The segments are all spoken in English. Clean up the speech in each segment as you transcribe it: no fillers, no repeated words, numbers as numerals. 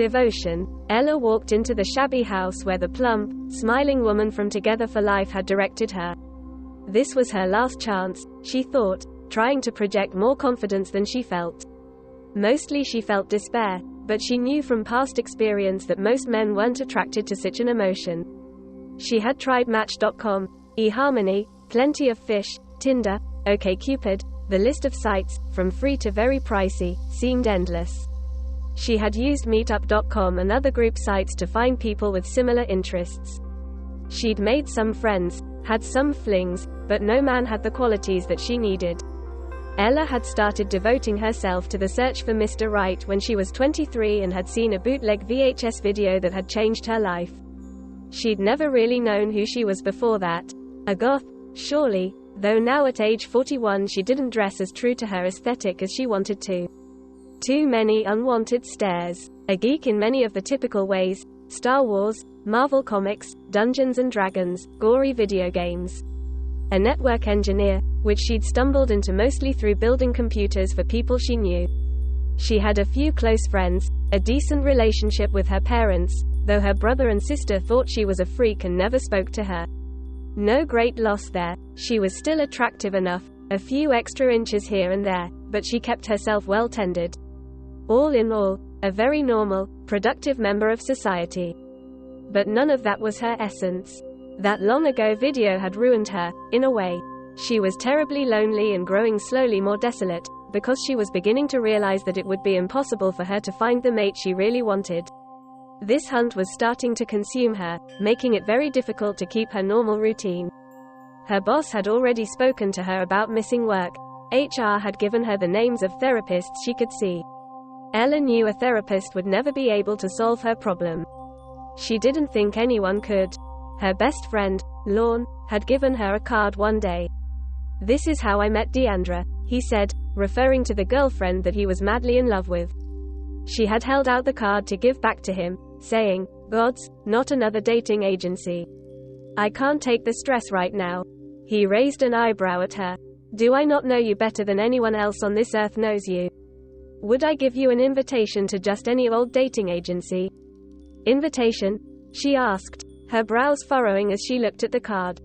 Devotion. Ella walked into the shabby house where the plump, smiling woman from Together for Life had directed her. This was her last chance, she thought, trying to project more confidence than she felt. Mostly she felt despair, but she knew from past experience that most men weren't attracted to such an emotion. She had tried Match.com, eHarmony, Plenty of Fish, Tinder, OkCupid. The list of sites, from free to very pricey, seemed endless. She had used Meetup.com and other group sites to find people with similar interests. She'd made some friends, had some flings, but no man had the qualities that she needed. Ella had started devoting herself to the search for Mr. Right when she was 23 and had seen a bootleg VHS video that had changed her life. She'd never really known who she was before that. A goth, surely, though now at age 41 she didn't dress as true to her aesthetic as she wanted to. Too many unwanted stares. A geek in many of the typical ways: Star Wars, Marvel Comics, Dungeons and Dragons, gory video games. A network engineer, which she'd stumbled into mostly through building computers for people she knew. She had a few close friends, a decent relationship with her parents, though her brother and sister thought she was a freak and never spoke to her. No great loss there. She was still attractive enough, a few extra inches here and there, but she kept herself well tended. All in all, a very normal, productive member of society. But none of that was her essence. That long ago video had ruined her, in a way. She was terribly lonely and growing slowly more desolate, because she was beginning to realize that it would be impossible for her to find the mate she really wanted. This hunt was starting to consume her, making it very difficult to keep her normal routine. Her boss had already spoken to her about missing work. HR had given her the names of therapists she could see. Ella knew a therapist would never be able to solve her problem. She didn't think anyone could. Her best friend, Lorne, had given her a card one day. "This is how I met Deandra," he said, referring to the girlfriend that he was madly in love with. She had held out the card to give back to him, saying, "Gods, not another dating agency. I can't take the stress right now." He raised an eyebrow at her. "Do I not know you better than anyone else on this earth knows you? Would I give you an invitation to just any old dating agency?" "Invitation?" she asked, her brows furrowing as she looked at the card.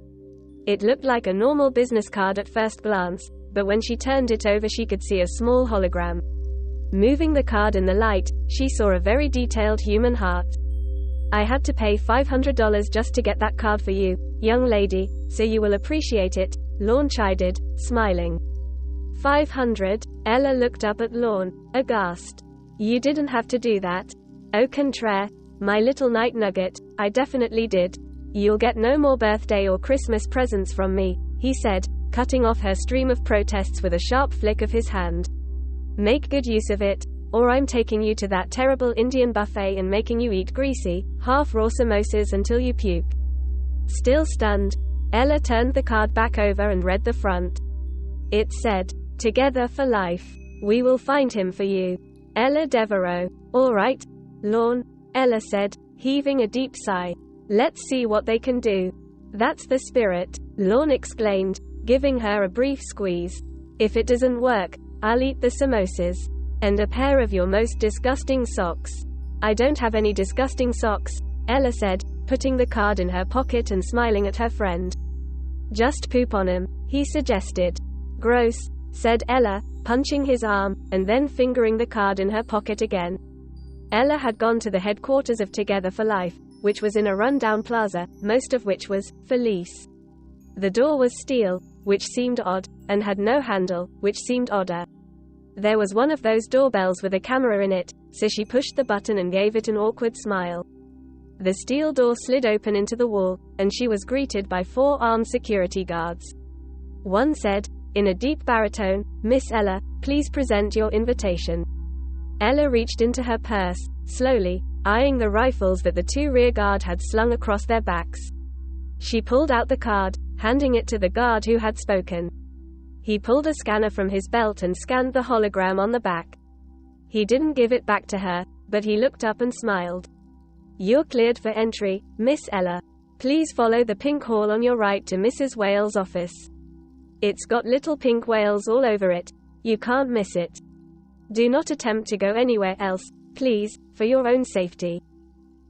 It looked like a normal business card at first glance, but when she turned it over she could see a small hologram. Moving the card in the light, she saw a very detailed human heart. "I had to pay $500 just to get that card for you, young lady, so you will appreciate it," Lorne chided, smiling. $500? Ella looked up at Lorne, aghast. "You didn't have to do that." "Au contraire, my little night nugget, I definitely did. You'll get no more birthday or Christmas presents from me," he said, cutting off her stream of protests with a sharp flick of his hand. "Make good use of it, or I'm taking you to that terrible Indian buffet and making you eat greasy, half-raw samosas until you puke." Still stunned, Ella turned the card back over and read the front. It said, "Together for Life. We will find him for you. Ella Devereaux." "All right, Lorne," Ella said, heaving a deep sigh. "Let's see what they can do." "That's the spirit," Lorne exclaimed, giving her a brief squeeze. "If it doesn't work, I'll eat the samosas. And a pair of your most disgusting socks." "I don't have any disgusting socks," Ella said, putting the card in her pocket and smiling at her friend. "Just poop on 'em," he suggested. "Gross," said Ella, punching his arm, and then fingering the card in her pocket again. Ella had gone to the headquarters of Together for Life, which was in a run-down plaza, most of which was for lease. The door was steel, which seemed odd, and had no handle, which seemed odder. There was one of those doorbells with a camera in it, so she pushed the button and gave it an awkward smile. The steel door slid open into the wall, and she was greeted by 4 armed security guards. One said, in a deep baritone, "Miss Ella, please present your invitation." Ella reached into her purse, slowly, eyeing the rifles that the 2 rear guard had slung across their backs. She pulled out the card, handing it to the guard who had spoken. He pulled a scanner from his belt and scanned the hologram on the back. He didn't give it back to her, but he looked up and smiled. "You're cleared for entry, Miss Ella. Please follow the pink hall on your right to Mrs. Wales' office. It's got little pink whales all over it. You can't miss it. Do not attempt to go anywhere else, Please, for your own safety.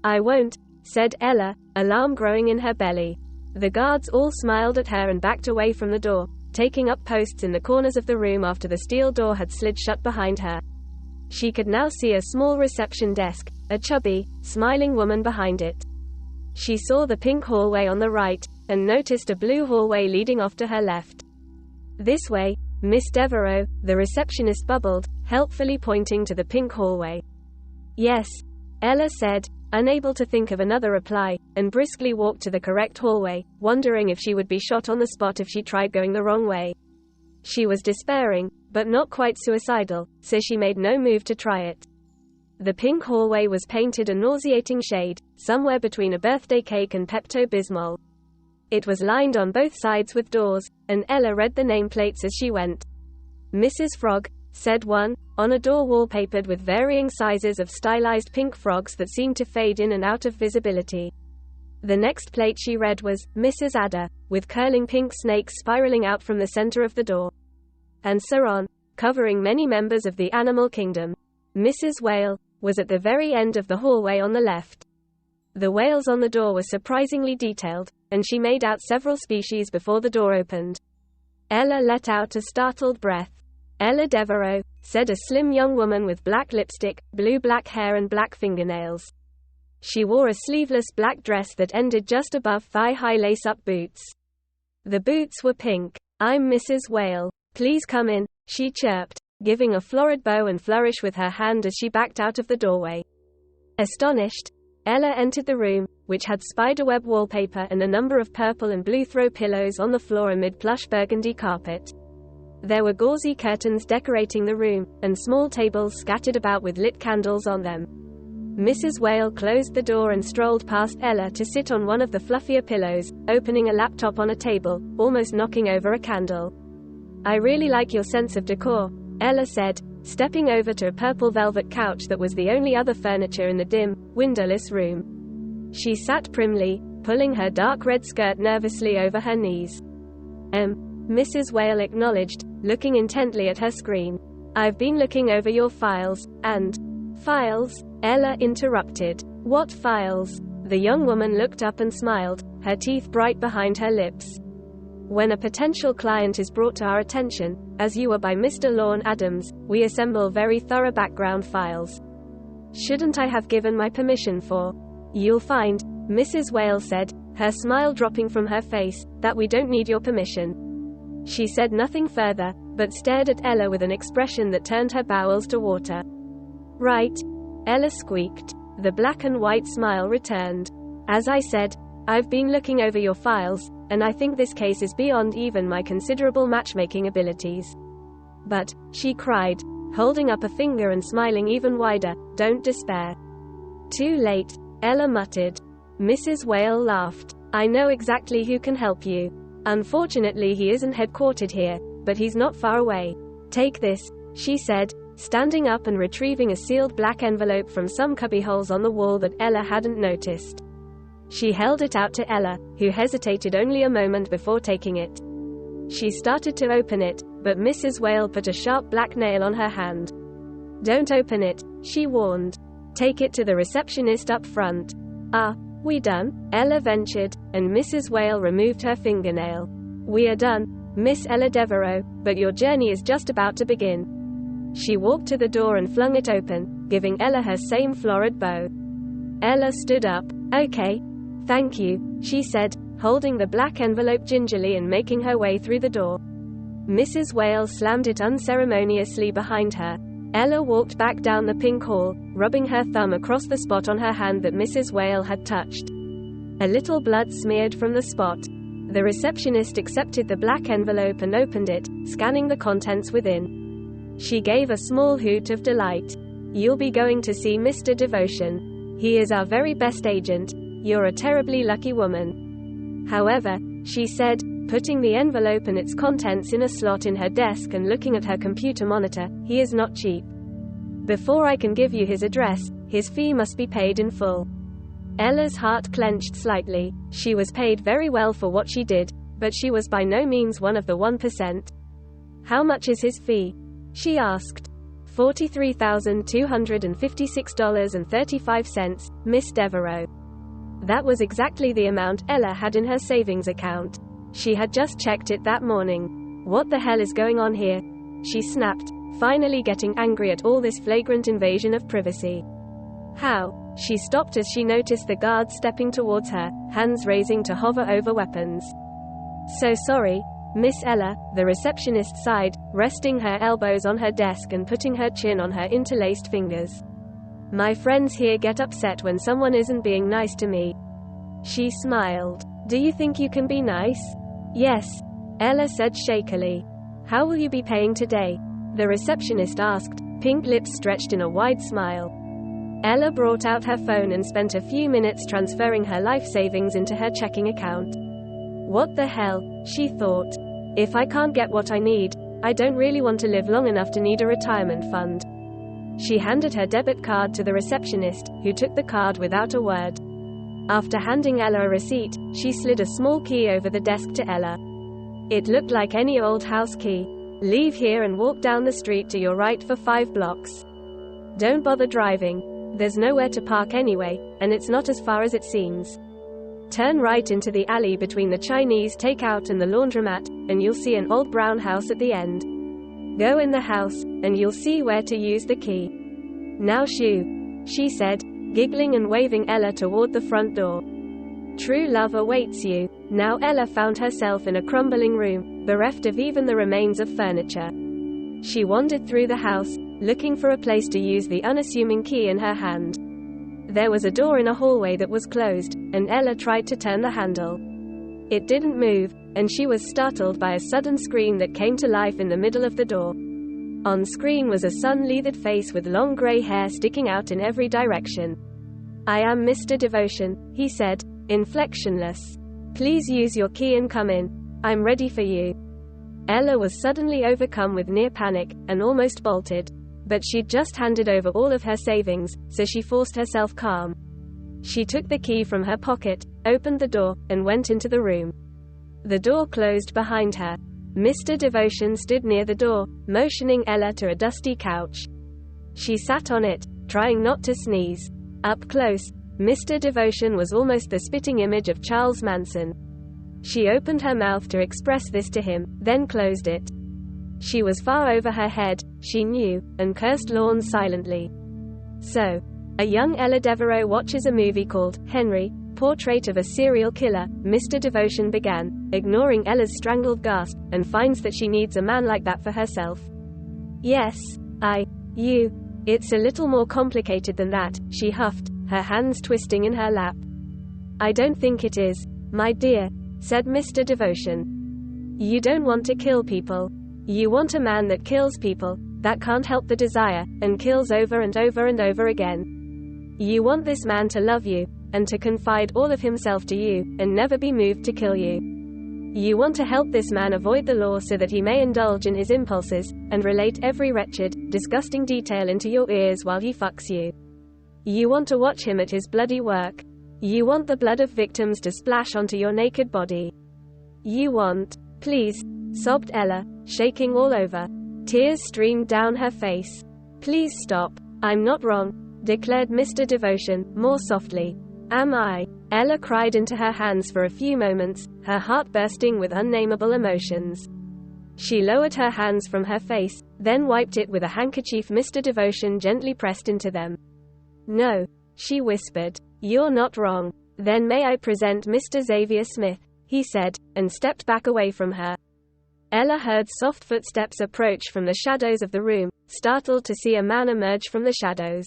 I won't, said Ella, alarm growing in her belly. The guards all smiled at her and backed away from the door, taking up posts in the corners of the room after the steel door had slid shut behind her. She could now see a small reception desk, a chubby, smiling woman behind it. She saw the pink hallway on the right, and noticed a blue hallway leading off to her left. This way, Miss Devereaux, the receptionist bubbled, helpfully pointing to the pink hallway. Yes, Ella said, unable to think of another reply, and briskly walked to the correct hallway, wondering if she would be shot on the spot if she tried going the wrong way. She was despairing, but not quite suicidal, so she made no move to try it. The pink hallway was painted a nauseating shade, somewhere between a birthday cake and Pepto-Bismol. It was lined on both sides with doors, and Ella read the nameplates as she went. Mrs. Frog, said one, on a door wallpapered with varying sizes of stylized pink frogs that seemed to fade in and out of visibility. The next plate she read was, Mrs. Adder, with curling pink snakes spiraling out from the center of the door. And so on, covering many members of the animal kingdom. Mrs. Whale was at the very end of the hallway on the left. The whales on the door were surprisingly detailed, and she made out several species before the door opened. Ella let out a startled breath. Ella Devereaux, said a slim young woman with black lipstick, blue-black hair and black fingernails. She wore a sleeveless black dress that ended just above thigh-high lace-up boots. The boots were pink. I'm Mrs. Whale. Please come in, she chirped, giving a florid bow and flourish with her hand as she backed out of the doorway. Astonished, Ella entered the room, which had spiderweb wallpaper and a number of purple and blue throw pillows on the floor amid plush burgundy carpet. There were gauzy curtains decorating the room, and small tables scattered about with lit candles on them. Mrs. Whale closed the door and strolled past Ella to sit on one of the fluffier pillows, opening a laptop on a table, almost knocking over a candle. I really like your sense of decor, Ella said, stepping over to a purple velvet couch that was the only other furniture in the dim, windowless room. She sat primly, pulling her dark red skirt nervously over her knees. Mrs. Whale acknowledged, looking intently at her screen. I've been looking over your files, and... Files? Ella interrupted. What files? The young woman looked up and smiled, her teeth bright behind her lips. When a potential client is brought to our attention, as you were by Mr. Lorne Adams, we assemble very thorough background files. Shouldn't I have given my permission for? You'll find, Mrs. Whale said, her smile dropping from her face, that we don't need your permission. She said nothing further, but stared at Ella with an expression that turned her bowels to water. Right, Ella squeaked. The black and white smile returned. As I said, I've been looking over your files, and I think this case is beyond even my considerable matchmaking abilities. But, she cried, holding up a finger and smiling even wider, don't despair. Too late, Ella muttered. Mrs. Whale laughed. I know exactly who can help you. Unfortunately he isn't headquartered here, but he's not far away. Take this, she said, standing up and retrieving a sealed black envelope from some cubbyholes on the wall that Ella hadn't noticed. She held it out to Ella, who hesitated only a moment before taking it. She started to open it, but Mrs. Whale put a sharp black nail on her hand. Don't open it, she warned. Take it to the receptionist up front. We done? Ella ventured, and Mrs. Whale removed her fingernail. We are done, Miss Ella Devereaux, but your journey is just about to begin. She walked to the door and flung it open, giving Ella her same florid bow. Ella stood up. Okay. Thank you, she said, holding the black envelope gingerly and making her way through the door. Mrs. Whale slammed it unceremoniously behind her. Ella walked back down the pink hall, rubbing her thumb across the spot on her hand that Mrs. Whale had touched. A little blood smeared from the spot. The receptionist accepted the black envelope and opened it, scanning the contents within. She gave a small hoot of delight. You'll be going to see Mr. Devotion. He is our very best agent. You're a terribly lucky woman. However, she said, putting the envelope and its contents in a slot in her desk and looking at her computer monitor, he is not cheap. Before I can give you his address, his fee must be paid in full. Ella's heart clenched slightly. She was paid very well for what she did, but she was by no means one of the 1%. How much is his fee? She asked. $43,256.35, Miss Devereaux. That was exactly the amount Ella had in her savings account. She had just checked it that morning. What the hell is going on here? She snapped, finally getting angry at all this flagrant invasion of privacy. How? She stopped as she noticed the guard stepping towards her, hands raising to hover over weapons. So sorry, Miss Ella, the receptionist sighed, resting her elbows on her desk and putting her chin on her interlaced fingers. My friends here get upset when someone isn't being nice to me. She smiled. Do you think you can be nice? Yes, Ella said shakily. How will you be paying today? The receptionist asked, pink lips stretched in a wide smile. Ella brought out her phone and spent a few minutes transferring her life savings into her checking account. What the hell, she thought. If I can't get what I need, I don't really want to live long enough to need a retirement fund. She handed her debit card to the receptionist, who took the card without a word. After handing Ella a receipt, she slid a small key over the desk to Ella. It looked like any old house key. Leave here and walk down the street to your right for 5 blocks. Don't bother driving. There's nowhere to park anyway, and it's not as far as it seems. Turn right into the alley between the Chinese takeout and the laundromat, and you'll see an old brown house at the end. Go in the house, and you'll see where to use the key. Now shoo, she said, giggling and waving Ella toward the front door. True love awaits you. Now Ella found herself in a crumbling room, bereft of even the remains of furniture. She wandered through the house, looking for a place to use the unassuming key in her hand. There was a door in a hallway that was closed, and Ella tried to turn the handle. It didn't move, and she was startled by a sudden scream that came to life in the middle of the door. On screen was a sun-leathered face with long gray hair sticking out in every direction. I am Mr. Devotion, he said, inflectionless. Please use your key and come in. I'm ready for you. Ella was suddenly overcome with near panic, and almost bolted. But she'd just handed over all of her savings, so she forced herself calm. She took the key from her pocket, opened the door, and went into the room. The door closed behind her. Mr. Devotion stood near the door, motioning Ella to a dusty couch. She sat on it, trying not to sneeze. Up close, Mr. Devotion was almost the spitting image of Charles Manson. She opened her mouth to express this to him, then closed it. She was far over her head, she knew, and cursed Lorne silently. So, a young Ella Devereaux watches a movie called Henry, Portrait of a Serial Killer, Mr. Devotion began, ignoring Ella's strangled gasp, and finds that she needs a man like that for herself. Yes, you. It's a little more complicated than that, she huffed, her hands twisting in her lap. I don't think it is, my dear, said Mr. Devotion. You don't want to kill people. You want a man that kills people, that can't help the desire, and kills over and over and over again. You want this man to love you, and to confide all of himself to you, and never be moved to kill you. You want to help this man avoid the law so that he may indulge in his impulses, and relate every wretched, disgusting detail into your ears while he fucks you. You want to watch him at his bloody work. You want the blood of victims to splash onto your naked body. You want, please, sobbed Ella, shaking all over. Tears streamed down her face. Please stop. I'm not wrong, declared Mr. Devotion, more softly. Am I? Ella cried into her hands for a few moments, her heart bursting with unnameable emotions. She lowered her hands from her face, then wiped it with a handkerchief Mr. Devotion gently pressed into them. No, she whispered. You're not wrong. Then may I present Mr. Xavier Smith, he said, and stepped back away from her. Ella heard soft footsteps approach from the shadows of the room, startled to see a man emerge from the shadows.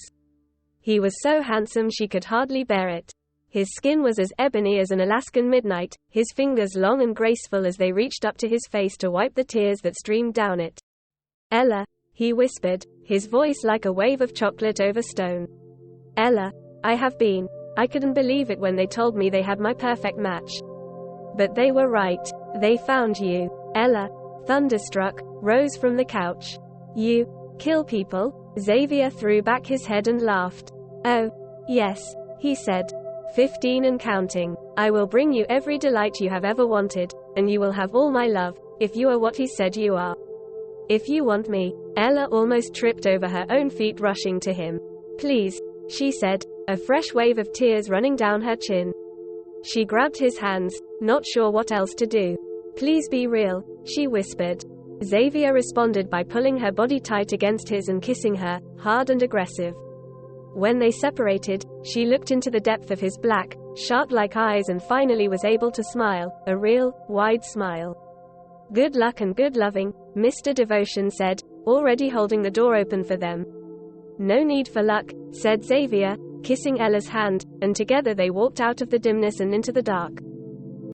He was so handsome she could hardly bear it. His skin was as ebony as an Alaskan midnight, his fingers long and graceful as they reached up to his face to wipe the tears that streamed down it. Ella, he whispered, his voice like a wave of chocolate over stone. Ella, I couldn't believe it when they told me they had my perfect match. But they were right. They found you. Ella, thunderstruck, rose from the couch. You kill people? Xavier threw back his head and laughed. Oh, yes, he said. 15 and counting. I will bring you every delight you have ever wanted, and you will have all my love, if you are what he said you are. If you want me. Ella almost tripped over her own feet rushing to him. Please, she said, a fresh wave of tears running down her chin. She grabbed his hands, not sure what else to do. Please be real, she whispered. Xavier responded by pulling her body tight against his and kissing her, hard and aggressive. When they separated, she looked into the depth of his black, shark-like eyes and finally was able to smile, a real, wide smile. Good luck and good loving, Mr. Devotion said, already holding the door open for them. No need for luck, said Xavier, kissing Ella's hand, and together they walked out of the dimness and into the dark.